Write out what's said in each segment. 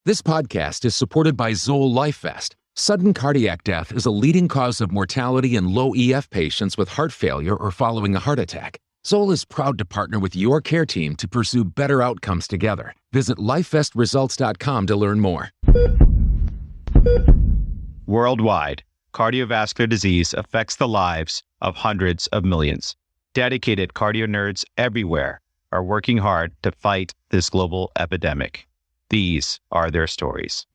This podcast is supported by Zoll LifeVest. Sudden cardiac death is a leading cause of mortality in low EF patients with heart failure or following a heart attack. Zoll is proud to partner with your care team to pursue better outcomes together. Visit lifevestresults.com to learn more. Worldwide, cardiovascular disease affects the lives of hundreds of millions. Dedicated cardio nerds everywhere are working hard to fight this global epidemic. These are their stories.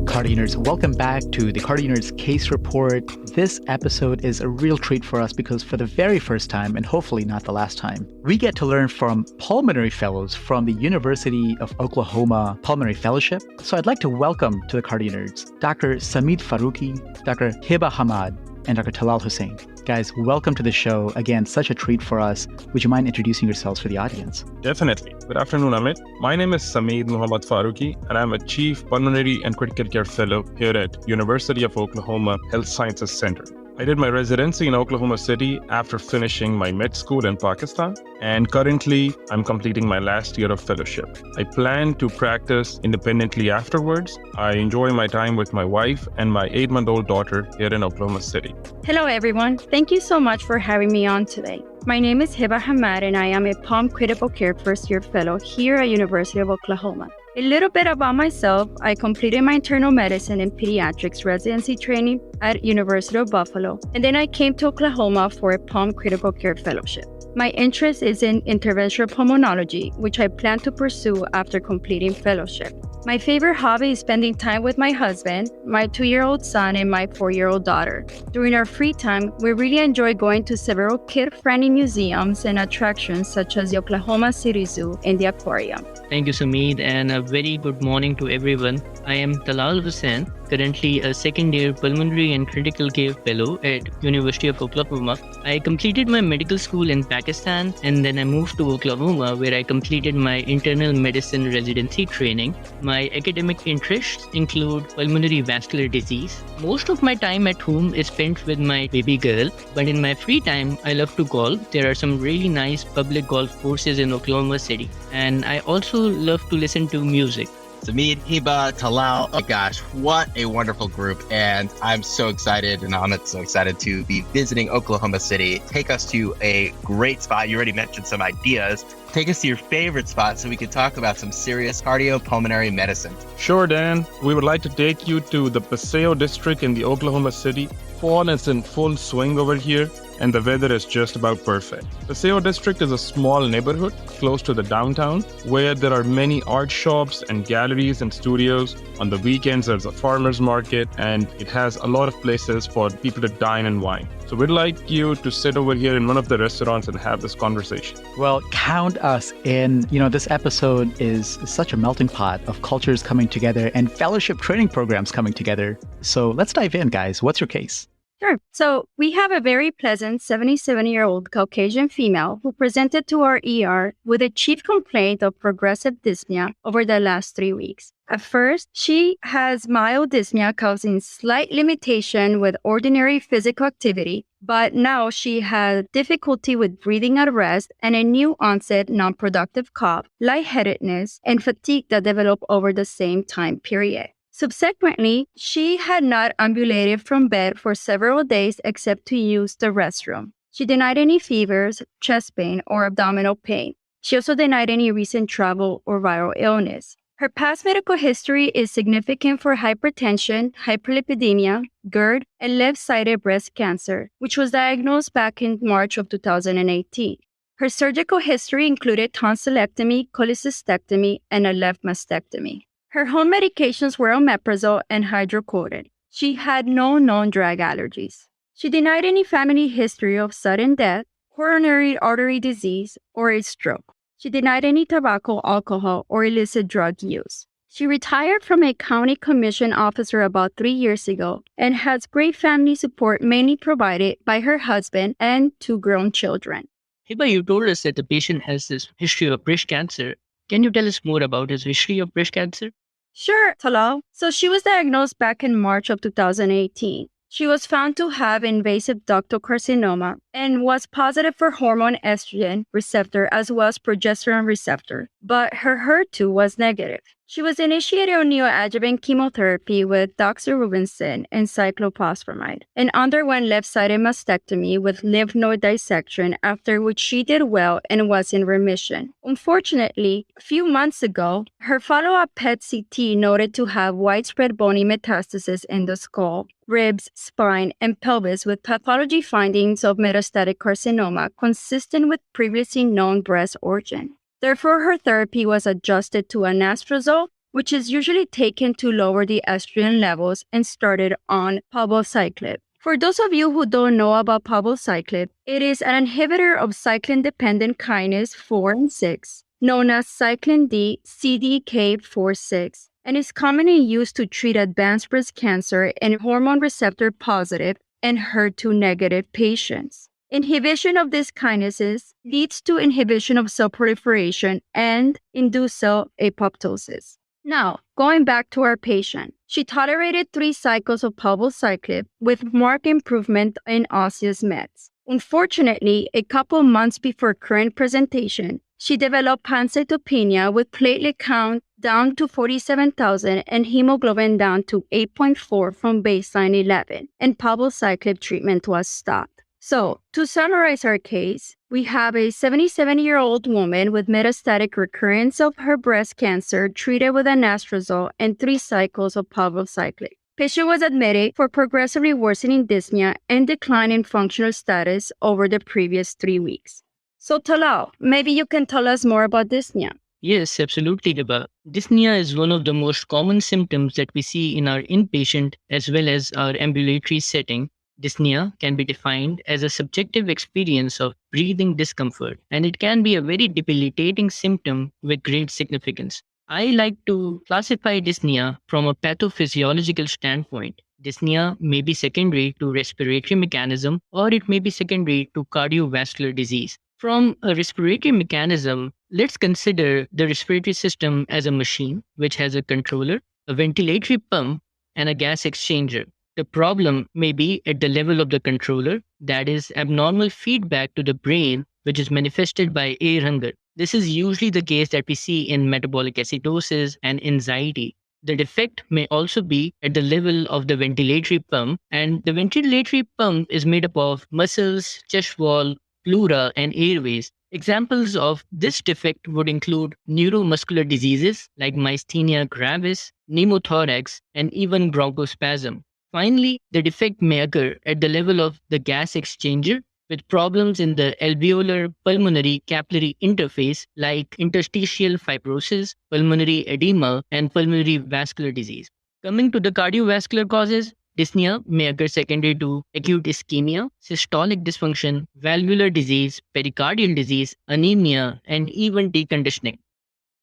CardioNerds, welcome back to the CardioNerds Case Report. This episode is a real treat for us because for the very first time, and hopefully not the last time, we get to learn from pulmonary fellows from the University of Oklahoma Pulmonary Fellowship. So I'd like to welcome to the CardioNerds Dr. Samid Farooqui, Dr. Hiba Hammad, and Dr. Talal Hussain. Guys, welcome to the show. Again, such a treat for us. Would you mind introducing yourselves for the audience? Definitely. Good afternoon, Amit. My name is Samid Muhammad Farooqui, and I'm a Chief Pulmonary and Critical Care Fellow here at University of Oklahoma Health Sciences Center. I did my residency in Oklahoma City after finishing my med school in Pakistan, and currently I'm completing my last year of fellowship. I plan to practice independently afterwards. I enjoy my time with my wife and my 8-month-old daughter here in Oklahoma City. Hello, everyone. Thank you so much for having me on today. My name is Hiba Hammad, and I am a Pulm Critical Care first-year fellow here at University of Oklahoma. A little bit about myself. I completed my internal medicine and pediatrics residency training at University of Buffalo, and then I came to Oklahoma for a Pulm Critical Care fellowship. My interest is in interventional pulmonology, which I plan to pursue after completing fellowship. My favorite hobby is spending time with my husband, my 2-year-old son, and my 4-year-old daughter. During our free time, we really enjoy going to several kid-friendly museums and attractions such as the Oklahoma City Zoo and the aquarium. Thank you, Samid, and a very good morning to everyone. I am Talal Hussain, currently a second-year Pulmonary and Critical Care Fellow at University of Oklahoma. I completed my medical school in Pakistan, and then I moved to Oklahoma, where I completed my internal medicine residency training. My academic interests include pulmonary vascular disease. Most of my time at home is spent with my baby girl, but in my free time, I love to golf. There are some really nice public golf courses in Oklahoma City, and I also love to listen to music. Samid, Hiba, Talal, oh my gosh, what a wonderful group. And I'm so excited, and Amit's so excited to be visiting Oklahoma City. Take us to a great spot. You already mentioned some ideas. Take us to your favorite spot so we can talk about some serious cardiopulmonary medicine. Sure, Dan. We would like to take you to the Paseo district in the Oklahoma City. Fall is in full swing over here, and the weather is just about perfect. Paseo district is a small neighborhood close to the downtown where there are many art shops and galleries and studios. On the weekends, there's a farmer's market, and it has a lot of places for people to dine and wine. So we'd like you to sit over here in one of the restaurants and have this conversation. Well, count us in. You know, this episode is such a melting pot of cultures coming together and fellowship training programs coming together. So let's dive in, guys. What's your case? Sure. So we have a very pleasant 77-year-old Caucasian female who presented to our ER with a chief complaint of progressive dyspnea over the last 3 weeks. At first, she has mild dyspnea causing slight limitation with ordinary physical activity, but now she has difficulty with breathing at rest and a new onset non-productive cough, lightheadedness, and fatigue that developed over the same time period. Subsequently, she had not ambulated from bed for several days except to use the restroom. She denied any fevers, chest pain, or abdominal pain. She also denied any recent travel or viral illness. Her past medical history is significant for hypertension, hyperlipidemia, GERD, and left-sided breast cancer, which was diagnosed back in March of 2018. Her surgical history included tonsillectomy, cholecystectomy, and a left mastectomy. Her home medications were omeprazole and hydrocodone. She had no known drug allergies. She denied any family history of sudden death, coronary artery disease, or a stroke. She denied any tobacco, alcohol, or illicit drug use. She retired from a county commission officer about 3 years ago and has great family support mainly provided by her husband and 2 grown children. Hiba, you told us that the patient has this history of breast cancer. Can you tell us more about his history of breast cancer? Sure, Talal. So she was diagnosed back in March of 2018. She was found to have invasive ductal carcinoma and was positive for hormone estrogen receptor as well as progesterone receptor, but her HER2 was negative. She was initiated on neoadjuvant chemotherapy with doxorubicin and cyclophosphamide and underwent left-sided mastectomy with lymph node dissection, after which she did well and was in remission. Unfortunately, a few months ago, her follow-up PET-CT noted to have widespread bony metastasis in the skull, ribs, spine, and pelvis with pathology findings of metastatic carcinoma consistent with previously known breast origin. Therefore, her therapy was adjusted to anastrozole, which is usually taken to lower the estrogen levels, and started on palbociclib. For those of you who don't know about palbociclib, it is an inhibitor of cyclin-dependent kinase 4 and 6, known as cyclin D CDK4/6, and is commonly used to treat advanced breast cancer in hormone receptor positive and HER2 negative patients. Inhibition of these kinases leads to inhibition of cell proliferation and induced cell apoptosis. Now, going back to our patient, she tolerated 3 cycles of palbociclib with marked improvement in osseous mets. Unfortunately, a couple months before current presentation, she developed pancytopenia with platelet count down to 47,000 and hemoglobin down to 8.4 from baseline 11, and palbociclib treatment was stopped. So, to summarize our case, we have a 77-year-old woman with metastatic recurrence of her breast cancer treated with anastrozole and 3 cycles of palbociclib. Patient was admitted for progressively worsening dyspnea and decline in functional status over the previous 3 weeks. So, Talal, maybe you can tell us more about dyspnea. Yes, absolutely, Hiba. Dyspnea is one of the most common symptoms that we see in our inpatient as well as our ambulatory setting. Dyspnea can be defined as a subjective experience of breathing discomfort, and it can be a very debilitating symptom with great significance. I like to classify dyspnea from a pathophysiological standpoint. Dyspnea may be secondary to respiratory mechanism, or it may be secondary to cardiovascular disease. From a respiratory mechanism, let's consider the respiratory system as a machine which has a controller, a ventilatory pump, and a gas exchanger. The problem may be at the level of the controller, that is, abnormal feedback to the brain, which is manifested by air hunger. This is usually the case that we see in metabolic acidosis and anxiety. The defect may also be at the level of the ventilatory pump, and the ventilatory pump is made up of muscles, chest wall, pleura, and airways. Examples of this defect would include neuromuscular diseases like myasthenia gravis, pneumothorax, and even bronchospasm. Finally, the defect may occur at the level of the gas exchanger with problems in the alveolar pulmonary capillary interface like interstitial fibrosis, pulmonary edema, and pulmonary vascular disease. Coming to the cardiovascular causes, dyspnea may occur secondary to acute ischemia, systolic dysfunction, valvular disease, pericardial disease, anemia, and even deconditioning.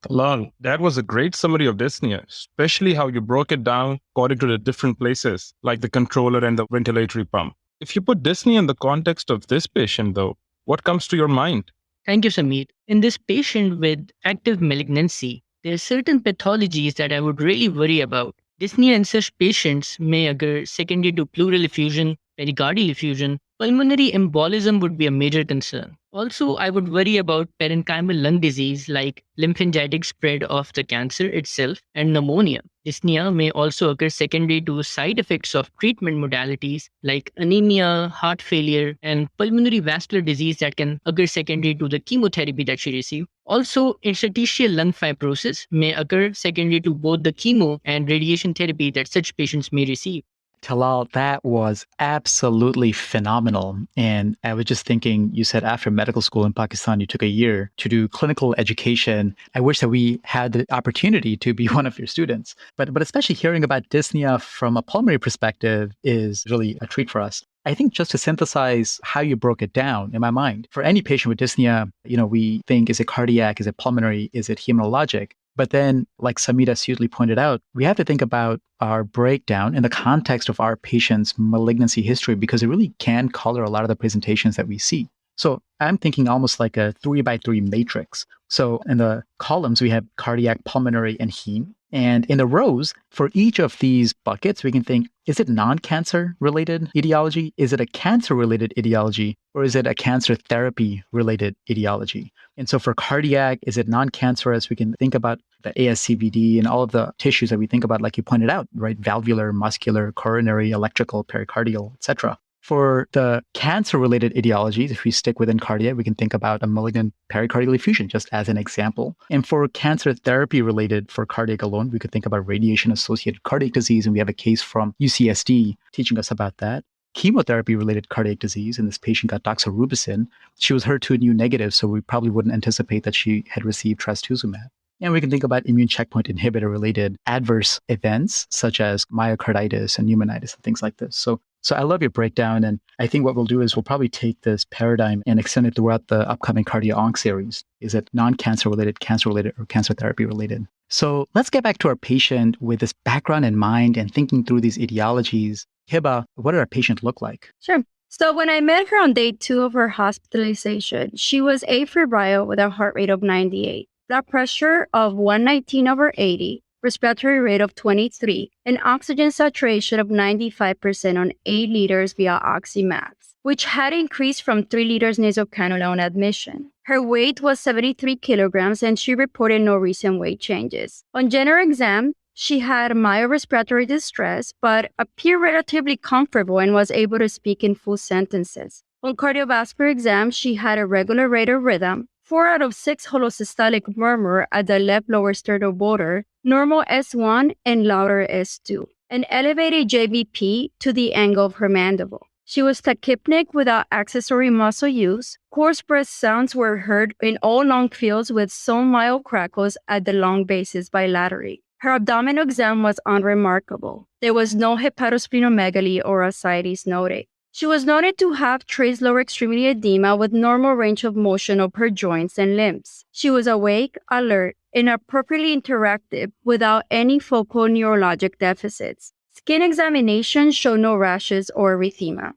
Talal, that was a great summary of dyspnea, especially how you broke it down according to the different places, like the controller and the ventilatory pump. If you put dyspnea in the context of this patient, though, what comes to your mind? Thank you, Samid. In this patient with active malignancy, there are certain pathologies that I would really worry about. Dyspnea in such patients may occur secondary to pleural effusion, pericardial effusion. Pulmonary embolism would be a major concern. Also, I would worry about parenchymal lung disease like lymphangitic spread of the cancer itself and pneumonia. Dyspnea may also occur secondary to side effects of treatment modalities like anemia, heart failure, and pulmonary vascular disease that can occur secondary to the chemotherapy that she received. Also, interstitial lung fibrosis may occur secondary to both the chemo and radiation therapy that such patients may receive. Talal, that was absolutely phenomenal. And I was just thinking, you said after medical school in Pakistan, you took a year to do clinical education. I wish that we had the opportunity to be one of your students. But especially hearing about dyspnea from a pulmonary perspective is really a treat for us. I think just to synthesize how you broke it down in my mind, for any patient with dyspnea, we think, is it cardiac, is it pulmonary, is it hematologic? But then, like Samid astutely pointed out, we have to think about our breakdown in the context of our patient's malignancy history because it really can color a lot of the presentations that we see. So I'm thinking almost like a 3x3 matrix. So in the columns, we have cardiac, pulmonary, and heme. And in the rows, for each of these buckets, we can think, is it non-cancer related etiology? Is it a cancer related etiology? Or is it a cancer therapy related etiology? And so for cardiac, is it non-cancerous? We can think about the ASCVD and all of the tissues that we think about, like you pointed out, right? Valvular, muscular, coronary, electrical, pericardial, etc. For the cancer-related etiologies, if we stick within cardiac, we can think about a malignant pericardial effusion, just as an example. And for cancer therapy-related for cardiac alone, we could think about radiation-associated cardiac disease, and we have a case from UCSD teaching us about that. Chemotherapy-related cardiac disease, and this patient got doxorubicin. She was HER2 negative, so we probably wouldn't anticipate that she had received trastuzumab. And we can think about immune checkpoint inhibitor-related adverse events, such as myocarditis and pneumonitis and things like this. So I love your breakdown. And I think what we'll do is we'll probably take this paradigm and extend it throughout the upcoming Cardio-Onc series. Is it non-cancer related, cancer related, or cancer therapy related? So let's get back to our patient with this background in mind and thinking through these etiologies. Hiba, what did our patient look like? Sure. So when I met her on day 2 of her hospitalization, she was afebrile with a heart rate of 98, blood pressure of 119/80, respiratory rate of 23, and oxygen saturation of 95% on 8 liters via oxymax, which had increased from 3 liters nasal cannula on admission. Her weight was 73 kilograms, and she reported no recent weight changes. On general exam, she had mild respiratory distress, but appeared relatively comfortable and was able to speak in full sentences. On cardiovascular exam, she had a regular rate of rhythm, 4 out of 6 holosystolic murmur at the left lower sternal border, normal S1 and louder S2, an elevated JVP to the angle of her mandible. She was tachypnic without accessory muscle use. Coarse breath sounds were heard in all lung fields with some mild crackles at the lung bases bilaterally. Her abdominal exam was unremarkable. There was no hepatosplenomegaly or ascites noted. She was noted to have trace lower extremity edema with normal range of motion of her joints and limbs. She was awake, alert, and appropriately interactive without any focal neurologic deficits. Skin examination showed no rashes or erythema.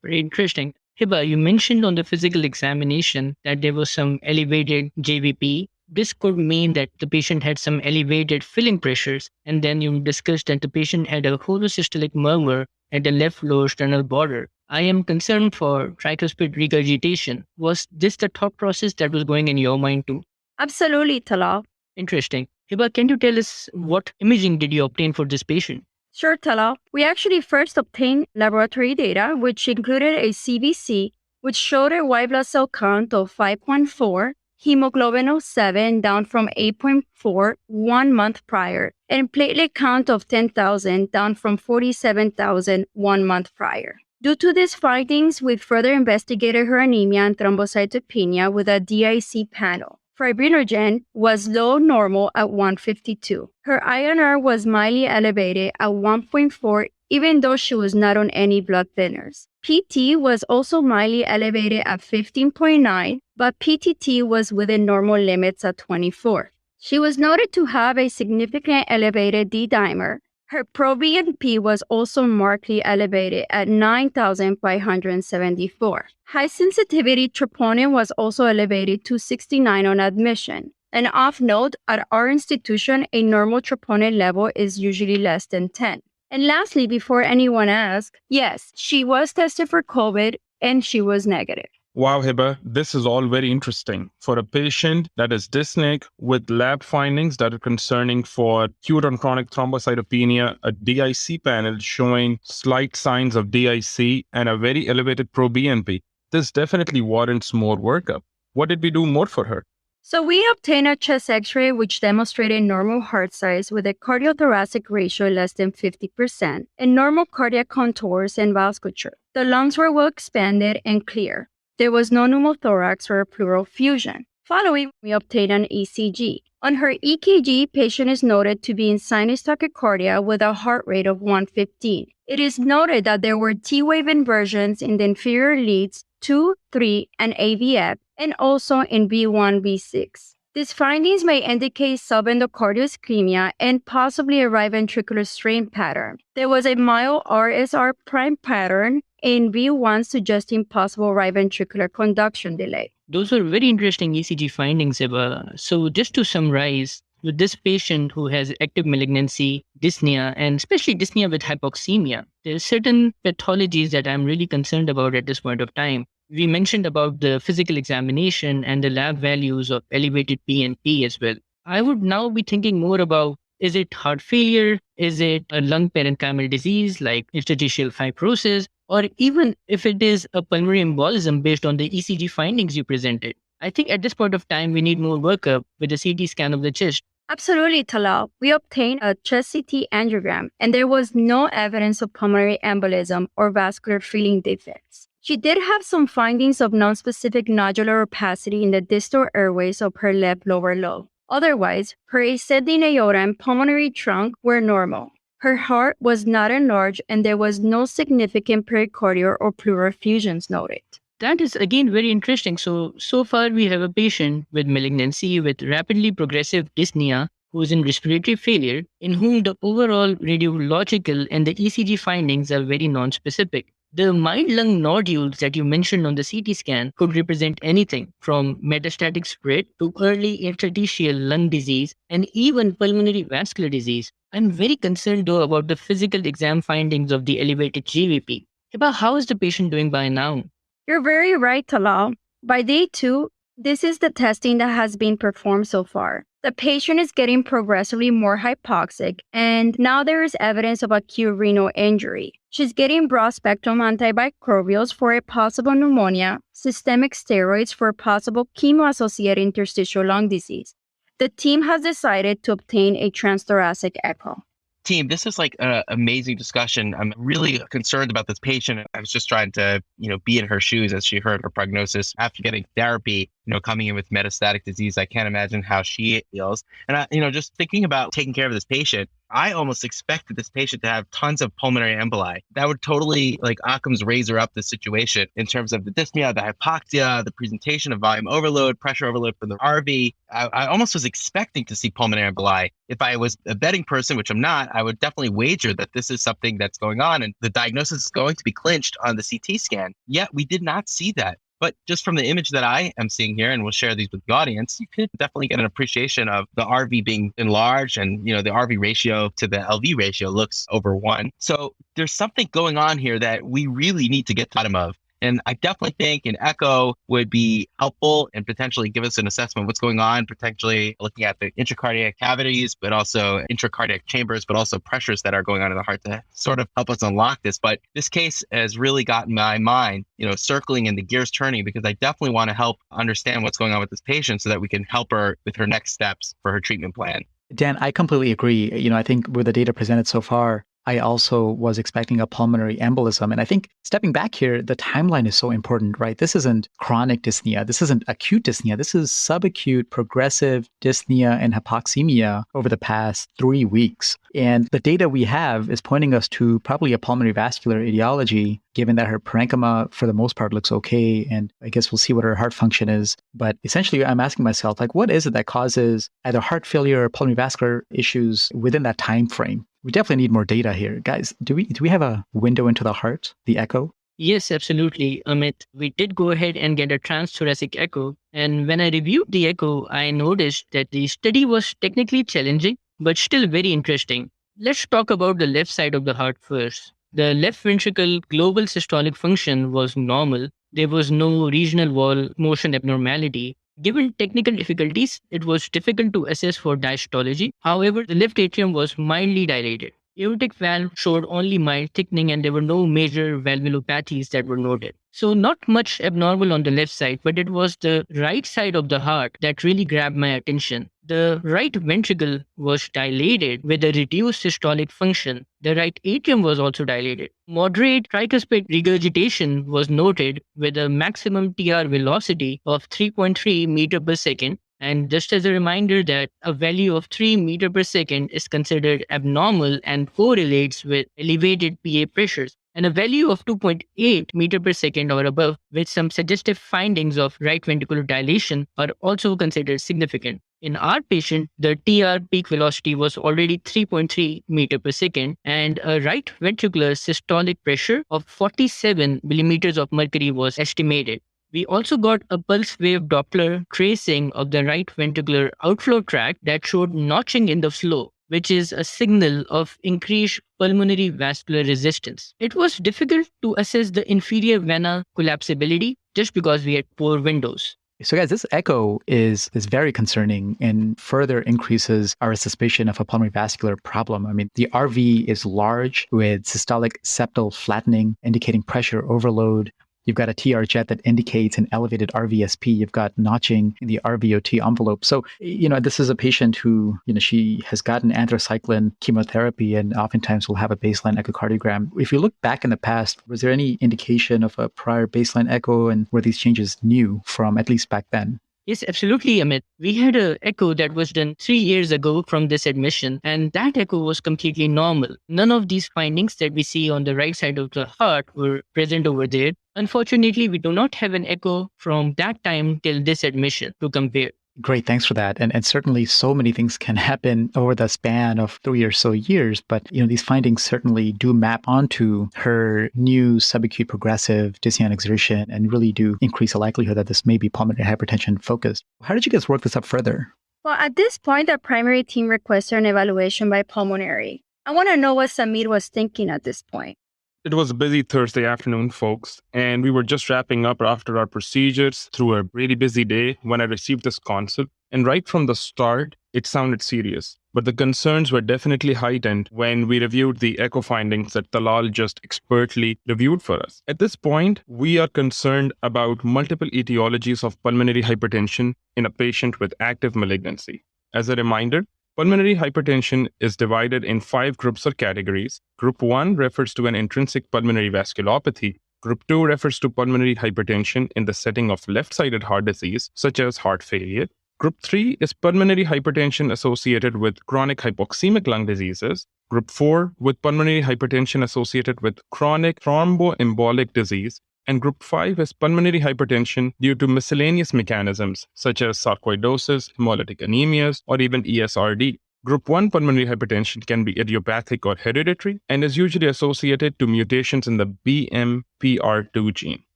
Very interesting. Hiba, you mentioned on the physical examination that there was some elevated JVP. This could mean that the patient had some elevated filling pressures, and then you discussed that the patient had a holosystolic murmur at the left lower sternal border. I am concerned for tricuspid regurgitation. Was this the thought process that was going in your mind too? Absolutely, Talal. Interesting. Hiba, can you tell us what imaging did you obtain for this patient? Sure, Talal. We actually first obtained laboratory data, which included a CBC, which showed a white blood cell count of 5.4, hemoglobin of 7 down from 8.4 1 month prior, and platelet count of 10,000 down from 47,000 1 month prior. Due to these findings, we further investigated her anemia and thrombocytopenia with a DIC panel. Fibrinogen was low normal at 152. Her INR was mildly elevated at 1.4, even though she was not on any blood thinners. PT was also mildly elevated at 15.9, but PTT was within normal limits at 24. She was noted to have a significant elevated D-dimer. Her proBNP was also markedly elevated at 9,574. High sensitivity troponin was also elevated to 69 on admission. And off note, at our institution, a normal troponin level is usually less than 10. And lastly, before anyone asks, yes, she was tested for COVID and she was negative. Wow, Hiba, this is all very interesting. For a patient that is dyspneic with lab findings that are concerning for acute and chronic thrombocytopenia, a DIC panel showing slight signs of DIC and a very elevated proBNP, this definitely warrants more workup. What did we do more for her? So we obtained a chest x-ray which demonstrated normal heart size with a cardiothoracic ratio less than 50% and normal cardiac contours and vasculature. The lungs were well expanded and clear. There was no pneumothorax or pleural effusion. Following, we obtained an ECG. On her EKG, patient is noted to be in sinus tachycardia with a heart rate of 115. It is noted that there were T-wave inversions in the inferior leads 2, 3, and AVF, and also in V1, V6. These findings may indicate subendocardial ischemia and possibly a right ventricular strain pattern. There was a mild RSR prime pattern and view 1 suggesting possible right ventricular conduction delay. Those were very interesting ECG findings, Hiba. So just to summarize, with this patient who has active malignancy, dyspnea, and especially dyspnea with hypoxemia, there are certain pathologies that I'm really concerned about at this point of time. We mentioned about the physical examination and the lab values of elevated P and P as well. I would now be thinking more about, is it heart failure? Is it a lung parenchymal disease like interstitial fibrosis? Or even if it is a pulmonary embolism based on the ECG findings you presented. I think at this point of time, we need more workup with a CT scan of the chest. Absolutely, Talal. We obtained a chest CT angiogram, and there was no evidence of pulmonary embolism or vascular filling defects. She did have some findings of nonspecific nodular opacity in the distal airways of her left lower lobe. Otherwise, her ascending aorta and pulmonary trunk were normal. Her heart was not enlarged, and there was no significant pericardial or pleural effusions noted. That is again very interesting. So far we have a patient with malignancy with rapidly progressive dyspnea who is in respiratory failure, in whom the overall radiological and the ECG findings are very non-specific. The mild lung nodules that you mentioned on the CT scan could represent anything from metastatic spread to early interstitial lung disease and even pulmonary vascular disease. I'm very concerned though about the physical exam findings of the elevated GVP. Hiba, how is the patient doing by now? You're very right, Talal. By day 2, this is the testing that has been performed so far. The patient is getting progressively more hypoxic, and now there is evidence of acute renal injury. She's getting broad-spectrum antimicrobials for a possible pneumonia, systemic steroids for possible chemo-associated interstitial lung disease. The team has decided to obtain a transthoracic echo. Team, this is like an amazing discussion. I'm really concerned about this patient. I was just trying to, be in her shoes as she heard her prognosis after getting therapy, coming in with metastatic disease. I can't imagine how she feels. And just thinking about taking care of this patient, I almost expected this patient to have tons of pulmonary emboli. That would totally like Occam's razor up the situation in terms of the dyspnea, the hypoxia, the presentation of volume overload, pressure overload for the RV. I almost was expecting to see pulmonary emboli. If I was a betting person, which I'm not, I would definitely wager that this is something that's going on and the diagnosis is going to be clinched on the CT scan. Yet we did not see that. But just from the image that I am seeing here, and we'll share these with the audience, you could definitely get an appreciation of the RV being enlarged, and the RV ratio to the LV ratio looks over 1. So there's something going on here that we really need to get to the bottom of. And I definitely think an echo would be helpful and potentially give us an assessment of what's going on, potentially looking at the intracardiac cavities, but also intracardiac chambers, but also pressures that are going on in the heart to sort of help us unlock this. But this case has really gotten my mind, circling and the gears turning, because I definitely want to help understand what's going on with this patient so that we can help her with her next steps for her treatment plan. Dan, I completely agree. I think with the data presented so far, I also was expecting a pulmonary embolism. And I think stepping back here, the timeline is so important, right? This isn't chronic dyspnea. This isn't acute dyspnea. This is subacute progressive dyspnea and hypoxemia over the past 3 weeks. And the data we have is pointing us to probably a pulmonary vascular etiology, given that her parenchyma, for the most part, looks okay. And I guess we'll see what her heart function is. But essentially, I'm asking myself, what is it that causes either heart failure or pulmonary vascular issues within that time frame? We definitely need more data here. Guys, do we have a window into the heart, the echo? Yes, absolutely, Amit. We did go ahead and get a transthoracic echo. And when I reviewed the echo, I noticed that the study was technically challenging, but still very interesting. Let's talk about the left side of the heart first. The left ventricle global systolic function was normal. There was no regional wall motion abnormality. Given technical difficulties, it was difficult to assess for diastology. However, the left atrium was mildly dilated. Aortic valve showed only mild thickening, and there were no major valvulopathies that were noted. So not much abnormal on the left side, but it was the right side of the heart that really grabbed my attention. The right ventricle was dilated with a reduced systolic function. The right atrium was also dilated. Moderate tricuspid regurgitation was noted with a maximum TR velocity of 3.3 meter per second. And just as a reminder that a value of 3 meter per second is considered abnormal and correlates with elevated PA pressures. And a value of 2.8 meter per second or above with some suggestive findings of right ventricular dilation are also considered significant. In our patient, the TR peak velocity was already 3.3 meter per second and a right ventricular systolic pressure of 47 millimeters of mercury was estimated. We also got a pulse wave Doppler tracing of the right ventricular outflow tract that showed notching in the flow, which is a signal of increased pulmonary vascular resistance. It was difficult to assess the inferior vena collapsibility just because we had poor windows. So guys, this echo is very concerning and further increases our suspicion of a pulmonary vascular problem. I mean, the RV is large with systolic septal flattening, indicating pressure overload. You've got a TR jet that indicates an elevated RVSP. You've got notching in the RVOT envelope. So, this is a patient who, she has gotten anthracycline chemotherapy and oftentimes will have a baseline echocardiogram. If you look back in the past, was there any indication of a prior baseline echo, and were these changes new from at least back then? Yes, absolutely, Amit. We had an echo that was done 3 years ago from this admission, and that echo was completely normal. None of these findings that we see on the right side of the heart were present over there. Unfortunately, we do not have an echo from that time till this admission to compare. Great, thanks for that. And certainly so many things can happen over the span of 3 or so years, but these findings certainly do map onto her new subacute progressive dyspnea and exertion and really do increase the likelihood that this may be pulmonary hypertension focused. How did you guys work this up further? Well, at this point, the primary team requested an evaluation by Pulmonary. I want to know what Samid was thinking at this point. It was a busy Thursday afternoon, folks, and we were just wrapping up after our procedures through a really busy day when I received this consult. And right from the start, it sounded serious. But the concerns were definitely heightened when we reviewed the echo findings that Talal just expertly reviewed for us. At this point, we are concerned about multiple etiologies of pulmonary hypertension in a patient with active malignancy. As a reminder, pulmonary hypertension is divided in 5 groups or categories. Group 1 refers to an intrinsic pulmonary vasculopathy. Group 2 refers to pulmonary hypertension in the setting of left-sided heart disease, such as heart failure. Group 3 is pulmonary hypertension associated with chronic hypoxemic lung diseases. Group 4 with pulmonary hypertension associated with chronic thromboembolic disease. And group 5 is pulmonary hypertension due to miscellaneous mechanisms such as sarcoidosis, hemolytic anemias, or even ESRD. Group 1 pulmonary hypertension can be idiopathic or hereditary and is usually associated to mutations in the BMPR2 gene.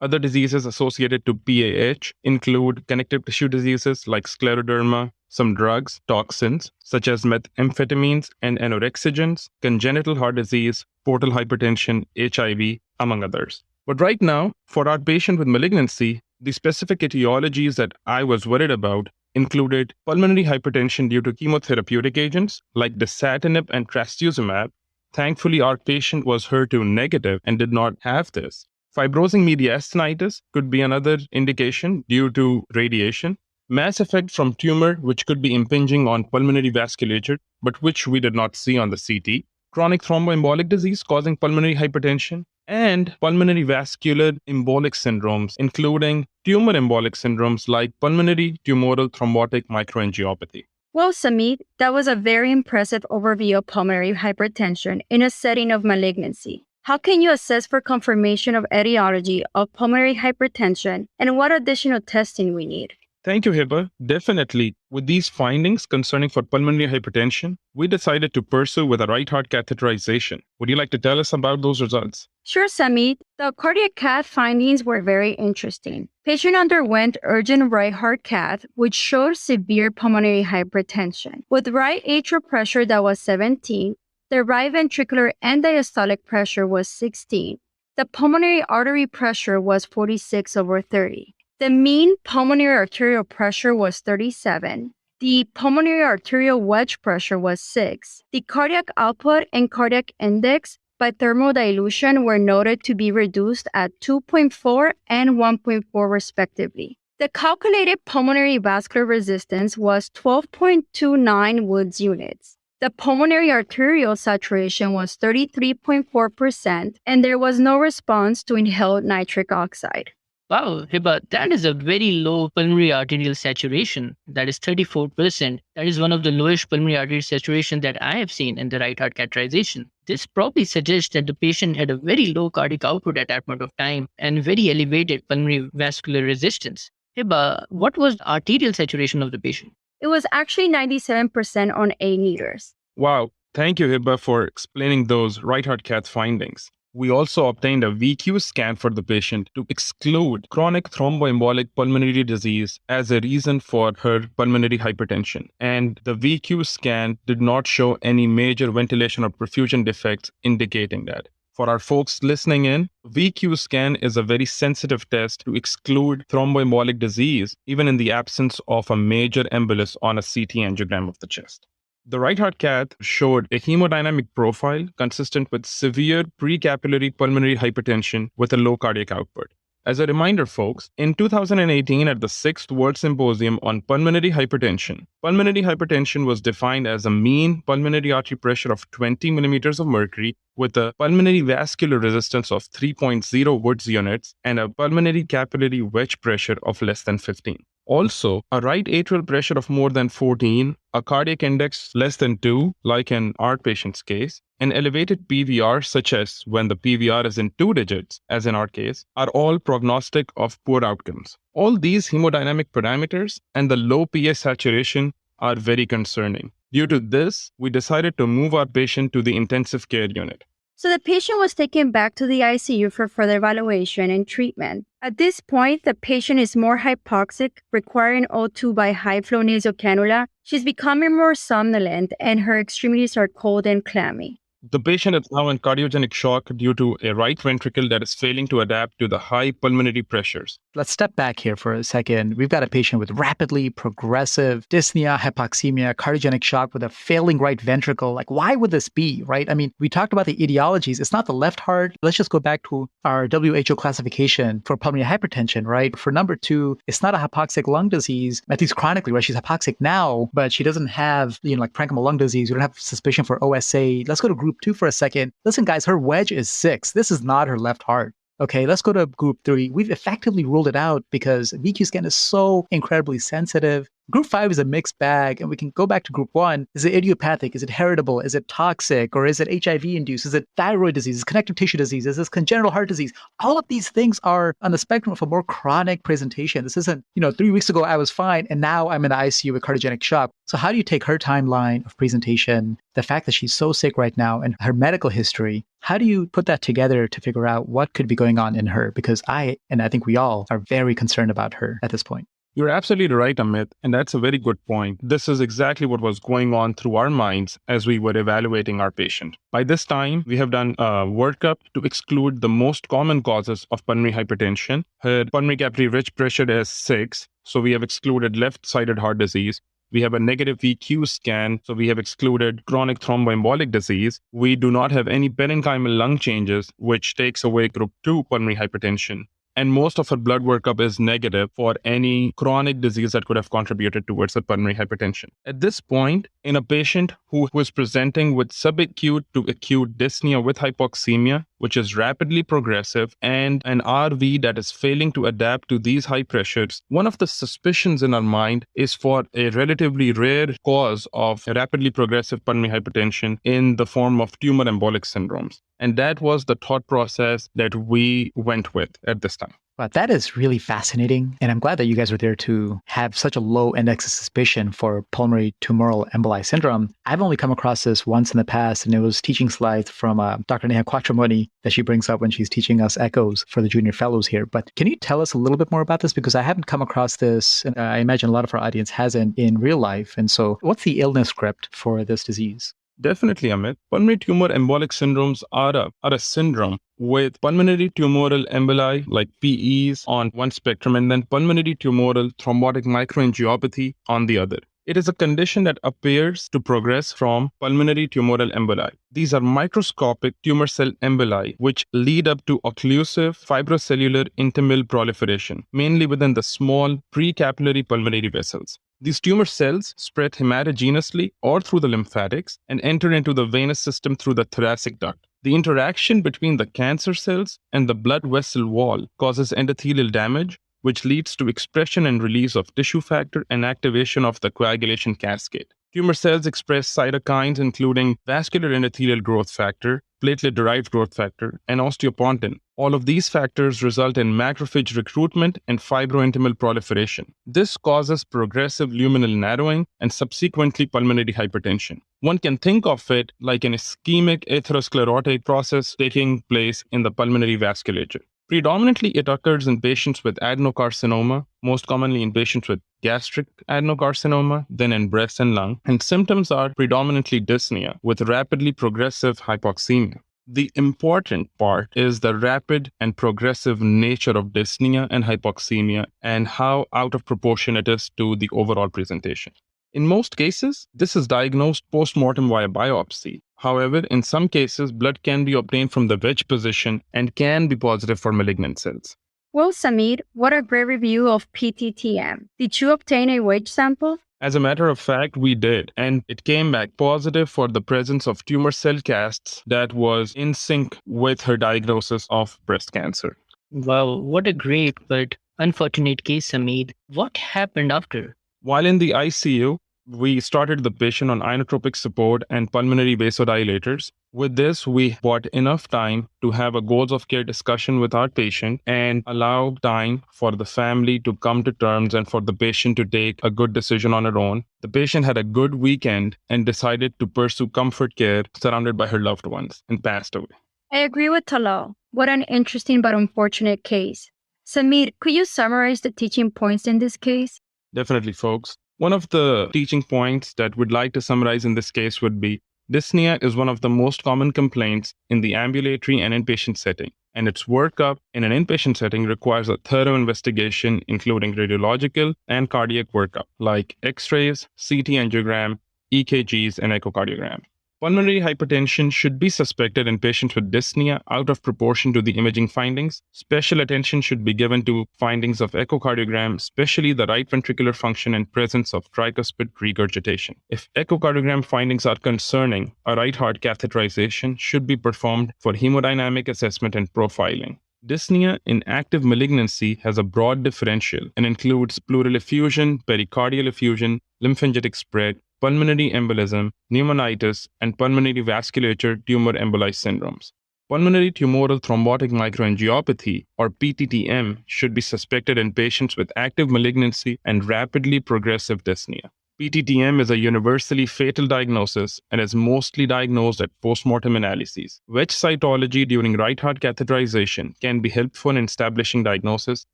Other diseases associated to PAH include connective tissue diseases like scleroderma, some drugs, toxins such as methamphetamines and anorexogens, congenital heart disease, portal hypertension, HIV, among others. But right now, for our patient with malignancy, the specific etiologies that I was worried about included pulmonary hypertension due to chemotherapeutic agents like dasatinib and trastuzumab. Thankfully, our patient was HER2 negative and did not have this. Fibrosing mediastinitis could be another indication due to radiation. Mass effect from tumor, which could be impinging on pulmonary vasculature, but which we did not see on the CT. Chronic thromboembolic disease causing pulmonary hypertension, and pulmonary vascular embolic syndromes, including tumor embolic syndromes like pulmonary tumoral thrombotic microangiopathy. Well, Samid, that was a very impressive overview of pulmonary hypertension in a setting of malignancy. How can you assess for confirmation of etiology of pulmonary hypertension, and what additional testing we need? Thank you, Hiba. Definitely. With these findings concerning for pulmonary hypertension, we decided to pursue with a right heart catheterization. Would you like to tell us about those results? Sure, Samid. The cardiac cath findings were very interesting. Patient underwent urgent right heart cath, which showed severe pulmonary hypertension. With right atrial pressure that was 17, the right ventricular and diastolic pressure was 16. The pulmonary artery pressure was 46/30. The mean pulmonary arterial pressure was 37. The pulmonary arterial wedge pressure was 6. The cardiac output and cardiac index by thermal dilution were noted to be reduced at 2.4 and 1.4 respectively. The calculated pulmonary vascular resistance was 12.29 Woods units. The pulmonary arterial saturation was 33.4%, and there was no response to inhaled nitric oxide. Wow, Hiba, that is a very low pulmonary arterial saturation. That is 34%. That is one of the lowest pulmonary arterial saturation that I have seen in the right heart catheterization. This probably suggests that the patient had a very low cardiac output at that point of time and very elevated pulmonary vascular resistance. Hiba, what was the arterial saturation of the patient? It was actually 97% on 8 liters. Wow, thank you, Hiba, for explaining those right heart cath findings. We also obtained a VQ scan for the patient to exclude chronic thromboembolic pulmonary disease as a reason for her pulmonary hypertension. And the VQ scan did not show any major ventilation or perfusion defects indicating that. For our folks listening in, VQ scan is a very sensitive test to exclude thromboembolic disease, even in the absence of a major embolus on a CT angiogram of the chest. The right heart cath showed a hemodynamic profile consistent with severe pre-capillary pulmonary hypertension with a low cardiac output. As a reminder, folks, in 2018 at the 6th World Symposium on Pulmonary Hypertension was defined as a mean pulmonary artery pressure of 20 millimeters of mercury with a pulmonary vascular resistance of 3.0 Woods units and a pulmonary capillary wedge pressure of less than 15. Also, a right atrial pressure of more than 14, a cardiac index less than 2, like in our patient's case, an elevated PVR, such as when the PVR is in 2 digits, as in our case, are all prognostic of poor outcomes. All these hemodynamic parameters and the low PA saturation are very concerning. Due to this, we decided to move our patient to the intensive care unit. So the patient was taken back to the ICU for further evaluation and treatment. At this point, the patient is more hypoxic, requiring O2 by high-flow nasal cannula. She's becoming more somnolent, and her extremities are cold and clammy. The patient is now in cardiogenic shock due to a right ventricle that is failing to adapt to the high pulmonary pressures. Let's step back here for a second. We've got a patient with rapidly progressive dyspnea, hypoxemia, cardiogenic shock with a failing right ventricle. Like, why would this be, right? I mean, we talked about the etiologies. It's not the left heart. Let's just go back to our WHO classification for pulmonary hypertension, right? For number 2, it's not a hypoxic lung disease, at least chronically, right? She's hypoxic now, but she doesn't have, like parenchymal lung disease. We don't have suspicion for OSA. Let's go to group 2 for a second. Listen, guys, her wedge is 6. This is not her left heart. Okay, let's go to group 3. We've effectively ruled it out because VQ scan is so incredibly sensitive. Group 5 is a mixed bag, and we can go back to group 1. Is it idiopathic? Is it heritable? Is it toxic? Or is it HIV-induced? Is it thyroid disease? Is it connective tissue disease? Is this congenital heart disease? All of these things are on the spectrum of a more chronic presentation. This isn't, 3 weeks ago I was fine, and now I'm in the ICU with cardiogenic shock. So how do you take her timeline of presentation, the fact that she's so sick right now, and her medical history? How do you put that together to figure out what could be going on in her? Because I think we all are very concerned about her at this point. You're absolutely right, Amit, and that's a very good point. This is exactly what was going on through our minds as we were evaluating our patient. By this time, we have done a workup to exclude the most common causes of pulmonary hypertension. Her pulmonary capillary wedge pressure is 6, so we have excluded left-sided heart disease. We have a negative VQ scan, so we have excluded chronic thromboembolic disease. We do not have any parenchymal lung changes, which takes away group 2 pulmonary hypertension. And most of her blood workup is negative for any chronic disease that could have contributed towards the pulmonary hypertension. At this point, in a patient who was presenting with subacute to acute dyspnea with hypoxemia, which is rapidly progressive, and an RV that is failing to adapt to these high pressures, one of the suspicions in our mind is for a relatively rare cause of rapidly progressive pulmonary hypertension in the form of tumor embolic syndromes. And that was the thought process that we went with at this time. Wow, that is really fascinating. And I'm glad that you guys were there to have such a low index of suspicion for pulmonary tumoral emboli syndrome. I've only come across this once in the past, and it was teaching slides from Dr. Neha Quattromoni that she brings up when she's teaching us echoes for the junior fellows here. But can you tell us a little bit more about this? Because I haven't come across this, and I imagine a lot of our audience hasn't in real life. And so what's the illness script for this disease? Definitely, Amit. Pulmonary tumor embolic syndromes are a syndrome with pulmonary tumoral emboli, like PEs, on one spectrum, and then pulmonary tumoral thrombotic microangiopathy on the other. It is a condition that appears to progress from pulmonary tumoral emboli. These are microscopic tumor cell emboli, which lead up to occlusive fibrocellular intimal proliferation, mainly within the small pre-capillary pulmonary vessels. These tumor cells spread hematogenously or through the lymphatics and enter into the venous system through the thoracic duct. The interaction between the cancer cells and the blood vessel wall causes endothelial damage, which leads to expression and release of tissue factor and activation of the coagulation cascade. Tumor cells express cytokines including vascular endothelial growth factor, platelet-derived growth factor, and osteopontin, All of these factors result in macrophage recruitment and fibrointimal proliferation. This causes progressive luminal narrowing and subsequently pulmonary hypertension. One can think of it like an ischemic atherosclerotic process taking place in the pulmonary vasculature. Predominantly, it occurs in patients with adenocarcinoma, most commonly in patients with gastric adenocarcinoma, then in breast and lung, and symptoms are predominantly dyspnea with rapidly progressive hypoxemia. The important part is the rapid and progressive nature of dyspnea and hypoxemia and how out of proportion it is to the overall presentation. In most cases, this is diagnosed post-mortem via biopsy. However, in some cases, blood can be obtained from the wedge position and can be positive for malignant cells. Well, Samid, what a great review of PTTM. Did you obtain a wedge sample? As a matter of fact, we did, and it came back positive for the presence of tumor cell casts that was in sync with her diagnosis of breast cancer. Wow, what a great but unfortunate case, Samid. What happened after? While in the ICU, we started the patient on inotropic support and pulmonary vasodilators. With this, we bought enough time to have a goals of care discussion with our patient and allow time for the family to come to terms and for the patient to take a good decision on her own. The patient had a good weekend and decided to pursue comfort care surrounded by her loved ones and passed away. I agree with Talal. What an interesting but unfortunate case. Samir, could you summarize the teaching points in this case? Definitely, folks. One of the teaching points that we'd like to summarize in this case would be dyspnea is one of the most common complaints in the ambulatory and inpatient setting, and its workup in an inpatient setting requires a thorough investigation, including radiological and cardiac workup, like X-rays, CT angiogram, EKGs, and echocardiogram. Pulmonary hypertension should be suspected in patients with dyspnea out of proportion to the imaging findings. Special attention should be given to findings of echocardiogram, especially the right ventricular function and presence of tricuspid regurgitation. If echocardiogram findings are concerning, a right heart catheterization should be performed for hemodynamic assessment and profiling. Dyspnea in active malignancy has a broad differential and includes pleural effusion, pericardial effusion, lymphangitic spread, pulmonary embolism, pneumonitis, and pulmonary vasculature tumor emboli syndromes. Pulmonary tumoral thrombotic microangiopathy, or PTTM, should be suspected in patients with active malignancy and rapidly progressive dyspnea. PTTM is a universally fatal diagnosis and is mostly diagnosed at postmortem analyses. Wedge cytology during right heart catheterization can be helpful in establishing diagnosis,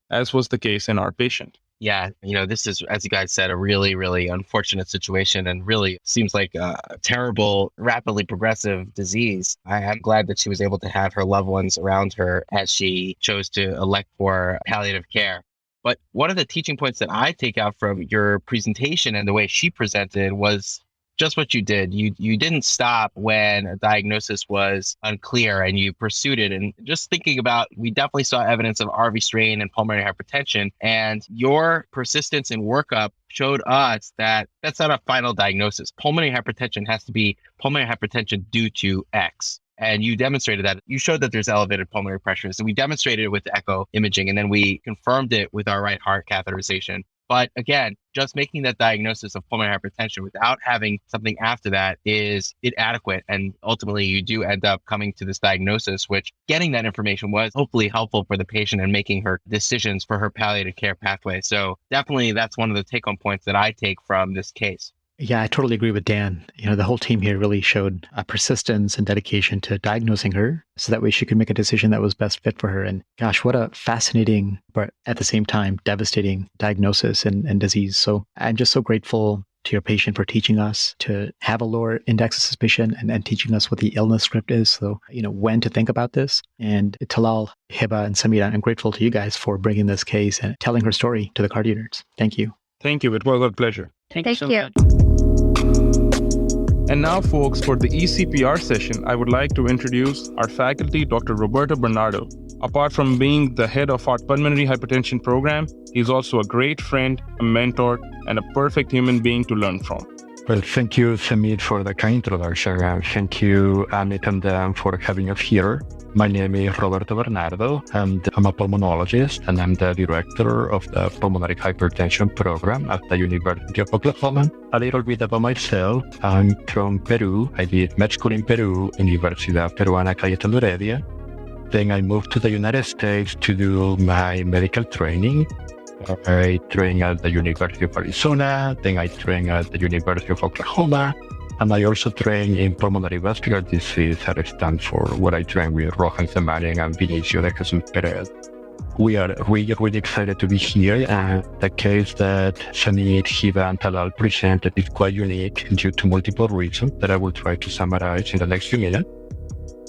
as was the case in our patient. Yeah, this is, as you guys said, a really, really unfortunate situation and really seems like a terrible, rapidly progressive disease. I am glad that she was able to have her loved ones around her as she chose to elect for palliative care. But one of the teaching points that I take out from your presentation and the way she presented was just what you did. You didn't stop when a diagnosis was unclear and you pursued it. And just thinking about, we definitely saw evidence of RV strain and pulmonary hypertension, and your persistence in workup showed us that that's not a final diagnosis. Pulmonary hypertension has to be pulmonary hypertension due to X. And you demonstrated that. You showed that there's elevated pulmonary pressure. So we demonstrated it with echo imaging, and then we confirmed it with our right heart catheterization. But again, just making that diagnosis of pulmonary hypertension without having something after that is inadequate. And ultimately, you do end up coming to this diagnosis, which getting that information was hopefully helpful for the patient and making her decisions for her palliative care pathway. So definitely, that's one of the take-home points that I take from this case. Yeah, I totally agree with Dan. The whole team here really showed a persistence and dedication to diagnosing her so that way she could make a decision that was best fit for her. And gosh, what a fascinating, but at the same time, devastating diagnosis and disease. So I'm just so grateful to your patient for teaching us to have a lower index of suspicion and teaching us what the illness script is. So, when to think about this. And Talal, Hiba, and Samid, I'm grateful to you guys for bringing this case and telling her story to the CardioNerds. Thank you. Thank you. It was a pleasure. Thank you so you. much. And now, folks, for the E-CPR session, I would like to introduce our faculty, Dr. Roberto Bernardo. Apart from being the head of our pulmonary hypertension program, he's also a great friend, a mentor, and a perfect human being to learn from. Well, thank you, Samid, for the kind introduction. And thank you, Amit and Dan, for having us here. My name is Roberto Bernardo, and I'm a pulmonologist, and I'm the director of the Pulmonary Hypertension Program at the University of Oklahoma. A little bit about myself. I'm from Peru. I did med school in Peru, Universidad Peruana Cayetano Heredia. Then I moved to the United States to do my medical training. I trained at the University of Arizona, then I trained at the University of Oklahoma, and I also trained in pulmonary vascular disease at Stanford, where I trained with Rohan Samarian and Vinicio de Jesus Perez. We are really excited to be here, and the case that Samid, Hiba, and Talal presented is quite unique due to multiple reasons that I will try to summarize in the next few minutes.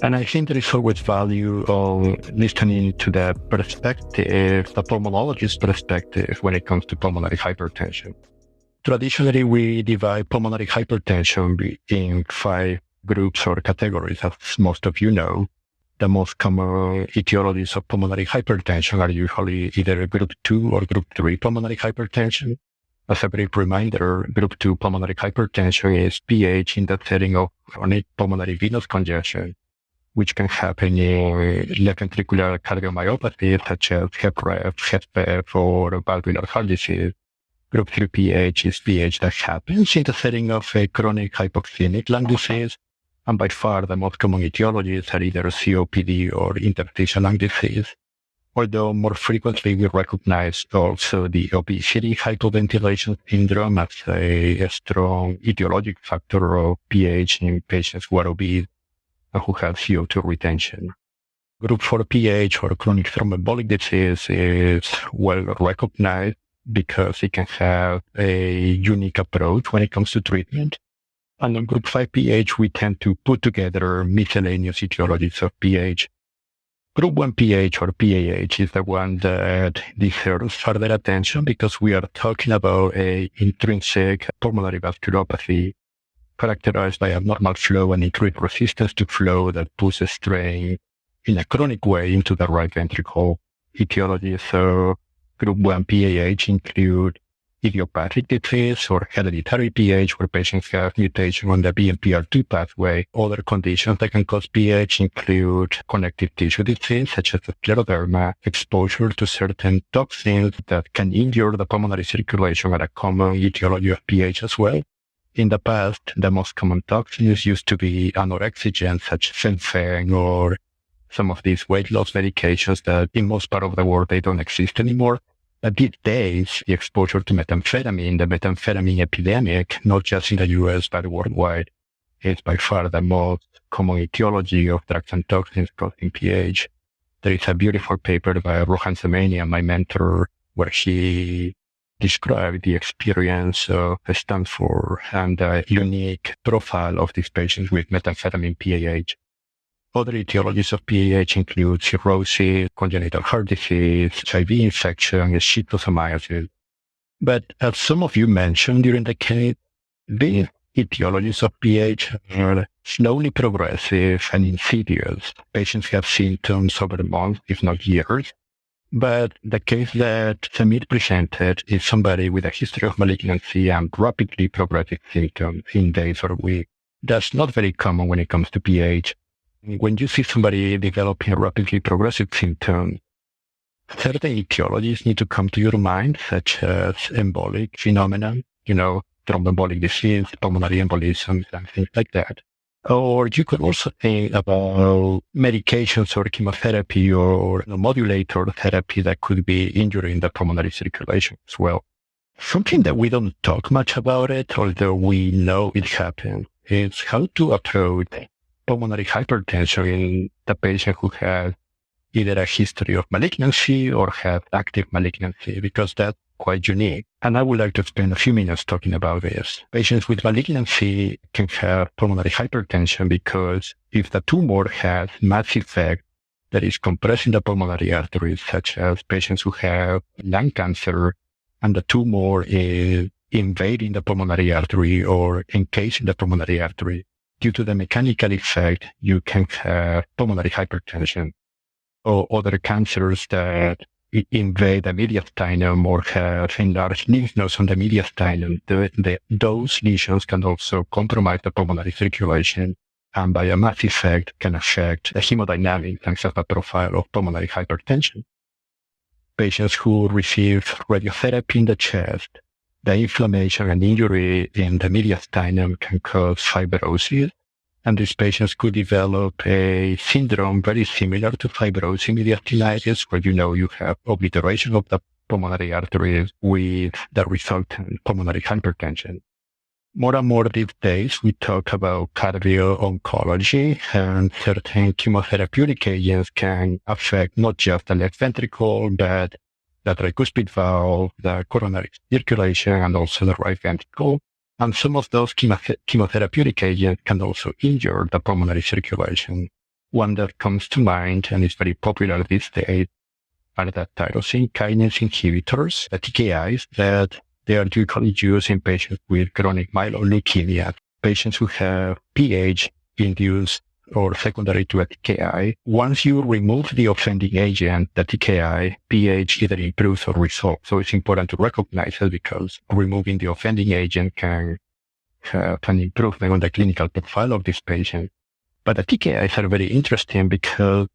And I think there is always value on listening to the perspective, the pulmonologist's perspective when it comes to pulmonary hypertension. Traditionally, we divide pulmonary hypertension in 5 groups or categories, as most of you know. The most common etiologies of pulmonary hypertension are usually either group 2 or group 3 pulmonary hypertension. As a brief reminder, group 2 pulmonary hypertension is PH in the setting of chronic pulmonary venous congestion, which can happen in left ventricular cardiomyopathy, such as HFrEF, HFpEF, or valvular heart disease. Group 3 PH is PH that happens in the setting of a chronic hypoxemic lung disease, and by far the most common etiologies are either COPD or interstitial lung disease, although more frequently we recognize also the obesity hypoventilation syndrome as a strong etiologic factor of PH in patients who are obese and who have CO2 retention. Group 4 PH, or chronic thromboembolic disease, is well recognized because it can have a unique approach when it comes to treatment. And on group 5 PH, we tend to put together miscellaneous etiologies of PH. Group 1 PH, or PAH, is the one that deserves further attention because we are talking about an intrinsic pulmonary vasculopathy characterized by abnormal flow and increased resistance to flow that puts a strain in a chronic way into the right ventricle. Etiology. So group 1 PAH include idiopathic disease or hereditary PH, where patients have mutation on the BMPR2 pathway. Other conditions that can cause PH include connective tissue disease, such as scleroderma, exposure to certain toxins that can injure the pulmonary circulation, and a common etiology of PH as well. In the past, the most common toxins used to be anorexigens, such as fen or some of these weight loss medications that in most part of the world, they don't exist anymore. But these days, the exposure to methamphetamine, the methamphetamine epidemic, not just in the US, but worldwide, is by far the most common etiology of drugs and toxins causing PH. There is a beautiful paper by Rohan Samarian, my mentor, where he described the experience of Stanford and the unique profile of these patients with methamphetamine PAH. Other etiologies of PAH include cirrhosis, congenital heart disease, HIV infection, schistosomiasis. But as some of you mentioned during the case, these etiologies of PAH are slowly progressive and insidious. Patients have symptoms over months, if not years. But the case that Samid presented is somebody with a history of malignancy and rapidly progressive symptoms in days or weeks. That's not very common when it comes to PAH. When you see somebody developing rapidly progressive symptoms, certain etiologies need to come to your mind, such as embolic phenomena, thromboembolic disease, pulmonary embolism, and things like that. Or you could also think about medications or chemotherapy or modulator therapy that could be injuring the pulmonary circulation as well. Something that we don't talk much about it, although we know it happens, is how to approach pulmonary hypertension in the patient who has either a history of malignancy or have active malignancy, because that's quite unique. And I would like to spend a few minutes talking about this. Patients with malignancy can have pulmonary hypertension because if the tumor has mass effect that is compressing the pulmonary arteries, such as patients who have lung cancer, and the tumor is invading the pulmonary artery or encasing the pulmonary artery, due to the mechanical effect, you can have pulmonary hypertension. Or other cancers that invade the mediastinum or have enlarged lymph nodes on the mediastinum, those lesions can also compromise the pulmonary circulation, and by a mass effect can affect the hemodynamics and have a profile of pulmonary hypertension. Patients who receive radiotherapy in the chest, the inflammation and injury in the mediastinum can cause fibrosis, And these patients could develop a syndrome very similar to fibrosing mediastinitis, where you have obliteration of the pulmonary arteries with the resultant pulmonary hypertension. More and more these days, we talk about cardio-oncology, and certain chemotherapeutic agents can affect not just the left ventricle, but the tricuspid valve, the coronary circulation, and also the right ventricle. And some of those chemotherapeutic agents can also injure the pulmonary circulation. One that comes to mind and is very popular these days are the tyrosine kinase inhibitors, the TKIs, that they are usually used in patients with chronic myeloid leukemia, patients who have pH-induced or secondary to a TKI. Once you remove the offending agent, the TKI, pH either improves or resolves. So it's important to recognize it, because removing the offending agent can have an improvement on the clinical profile of this patient. But the TKIs are very interesting because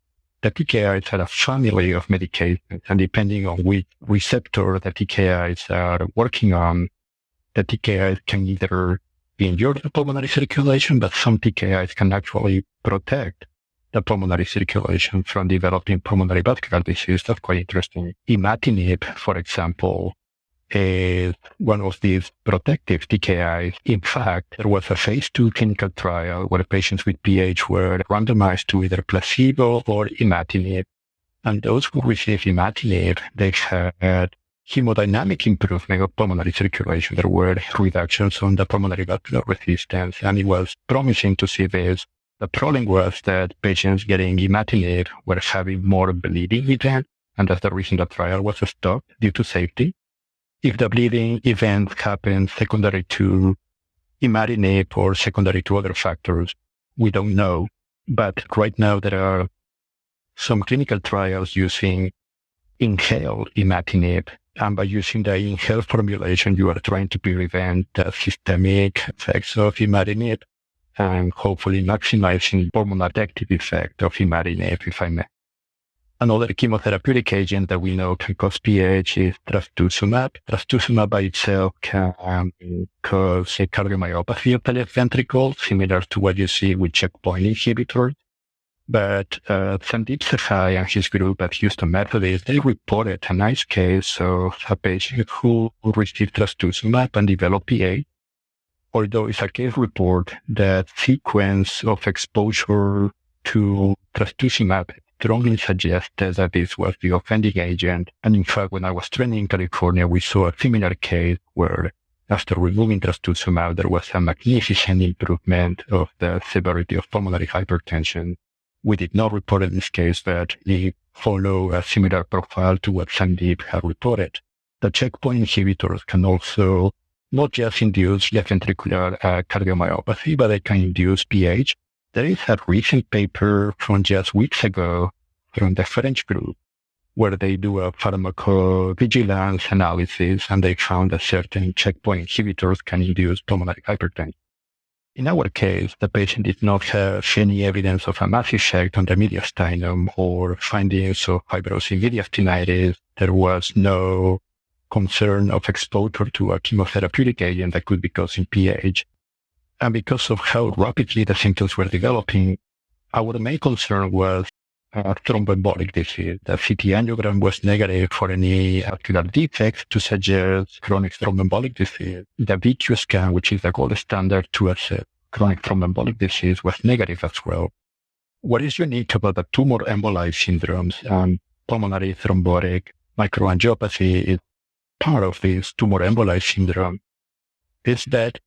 the TKIs are a family of medications, and depending on which receptor the TKIs are working on, the TKIs can either injure the pulmonary circulation, but some TKIs can actually protect the pulmonary circulation from developing pulmonary vascular disease. That's quite interesting. Imatinib, for example, is one of these protective TKIs. In fact, there was a phase 2 clinical trial where patients with PH were randomized to either placebo or imatinib. And those who received imatinib, they had hemodynamic improvement of pulmonary circulation. There were reductions on the pulmonary vascular resistance, and it was promising to see this. The problem was that patients getting imatinib were having more bleeding events, and that's the reason the trial was stopped due to safety. If the bleeding event happened secondary to imatinib or secondary to other factors, we don't know. But right now there are some clinical trials using inhaled imatinib. And by using the inhaled formulation, you are trying to prevent the systemic effects of imatinib and hopefully maximizing pulmonary protective effect of imatinib, if I may. Another chemotherapeutic agent that we know can cause PH is trastuzumab. Trastuzumab by itself can cause a cardiomyopathy of the left ventricle, similar to what you see with checkpoint inhibitors. But Samid Muhammad and his group at Houston Methodist, they reported a nice case of a patient who received trastuzumab and developed PH. Although it's a case report, that sequence of exposure to trastuzumab strongly suggested that this was the offending agent. And in fact, when I was training in California, we saw a similar case where after removing trastuzumab, there was a magnificent improvement of the severity of pulmonary hypertension. We did not report in this case that we follow a similar profile to what Samid had reported. The checkpoint inhibitors can also not just induce left ventricular cardiomyopathy, but they can induce PH. There is a recent paper from just weeks ago from the French group where they do a pharmacovigilance analysis, and they found that certain checkpoint inhibitors can induce pulmonary hypertension. In our case, the patient did not have any evidence of a mass effect on the mediastinum or findings of fibrosing mediastinitis. There was no concern of exposure to a chemotherapeutic agent that could be causing PH. And because of how rapidly the symptoms were developing, our main concern was thromboembolic disease. The CT angiogram was negative for any vascular defects to suggest chronic thromboembolic disease. The VQ scan, which is the gold standard to assess chronic thromboembolic disease, was negative as well. What is unique about the tumor emboli syndromes and pulmonary thrombotic microangiopathy is part of this tumor emboli syndrome is that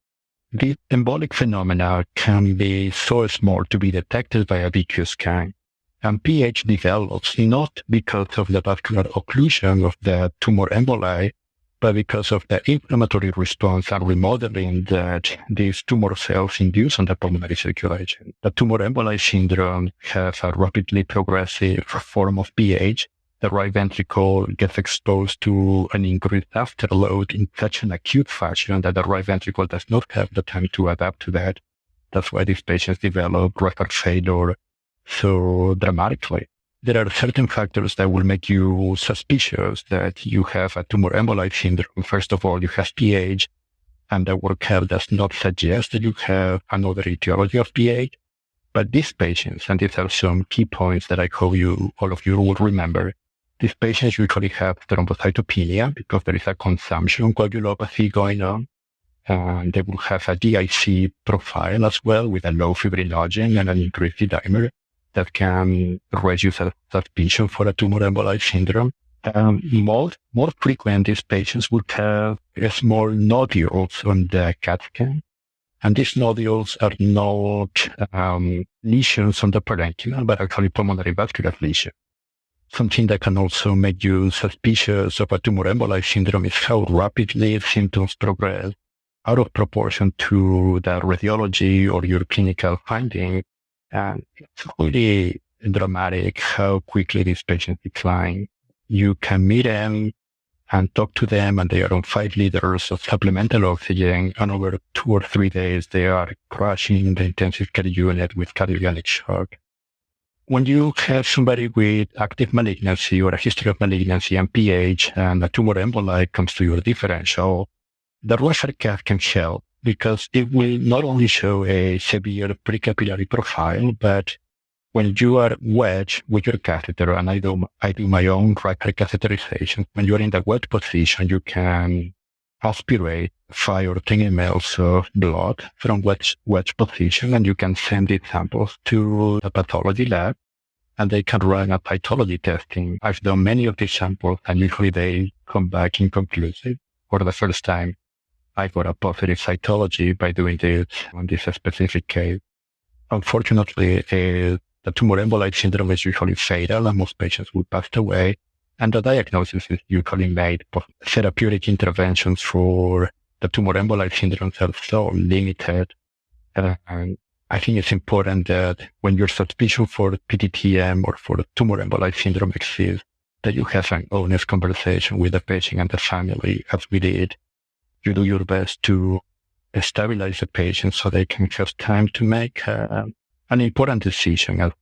these embolic phenomena can be so small to be detected by a VQ scan. And PH develops not because of the vascular occlusion of the tumor emboli, but because of the inflammatory response and remodeling that these tumor cells induce on the pulmonary circulation. The tumor emboli syndrome has a rapidly progressive form of PH. The right ventricle gets exposed to an increased afterload in such an acute fashion that the right ventricle does not have the time to adapt to that. That's why these patients develop right heart failure so dramatically. There are certain factors that will make you suspicious that you have a tumor emboli syndrome. First of all, you have PH, and the workup does not suggest that you have another etiology of PH. But these patients, and these are some key points that I hope all of you will remember, these patients usually have thrombocytopenia because there is a consumption coagulopathy going on. And they will have a DIC profile as well with a low fibrinogen and an increased dimer that can reduce a suspicion for a tumor emboli syndrome. More frequent, these patients would have small nodules on the CAT scan. And these nodules are not lesions on the parenchyma, but actually pulmonary vascular lesions. Something that can also make you suspicious of a tumor emboli syndrome is how rapidly symptoms progress out of proportion to the radiology or your clinical finding. And it's really dramatic how quickly these patients decline. You can meet them and talk to them, and they are on 5 liters of supplemental oxygen, and over 2 or 3 days, they are crashing in the intensive care unit with cardiogenic shock. When you have somebody with active malignancy or a history of malignancy and pH, and a tumor emboli comes to your differential, the Rorschach cath can help because it will not only show a severe pre-capillary profile, but when you are wedged with your catheter, and I do my own right catheterization, when you're in the wedge position, you can aspirate 5 or 10 mLs of blood from wedge position, and you can send these samples to the pathology lab, and they can run a cytology testing. I've done many of these samples, and usually they come back inconclusive. For the first time, I got a positive cytology by doing this on this specific case. Unfortunately, the tumor emboli syndrome is usually fatal, and most patients will pass away. And the diagnosis is usually made. Therapeutic interventions for the tumor emboli syndrome are so limited. And I think it's important that when your suspicion for PTTM or for tumor emboli syndrome exists, that you have an honest conversation with the patient and the family, as we did. You do your best to stabilize the patient so they can have time to make an important decision,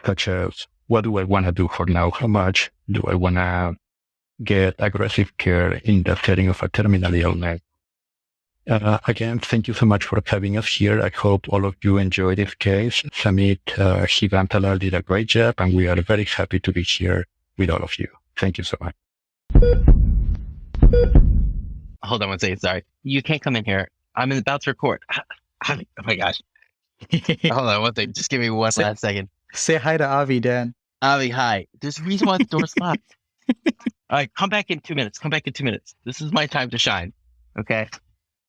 such as, what do I want to do for now? How much do I want to get aggressive care in the setting of a terminal illness? Again, thank you so much for having us here. I hope all of you enjoyed this case. Samid, Hiba, and Talal did a great job, and we are very happy to be here with all of you. Thank you so much. Hold on one second. Sorry. You can't come in here. I'm about to record. Oh my gosh. Hold on one second. Just give me one last second. Say hi to Avi, Dan. Avi, hi. There's a reason why the door's locked. All right. Come back in 2 minutes. This is my time to shine. Okay.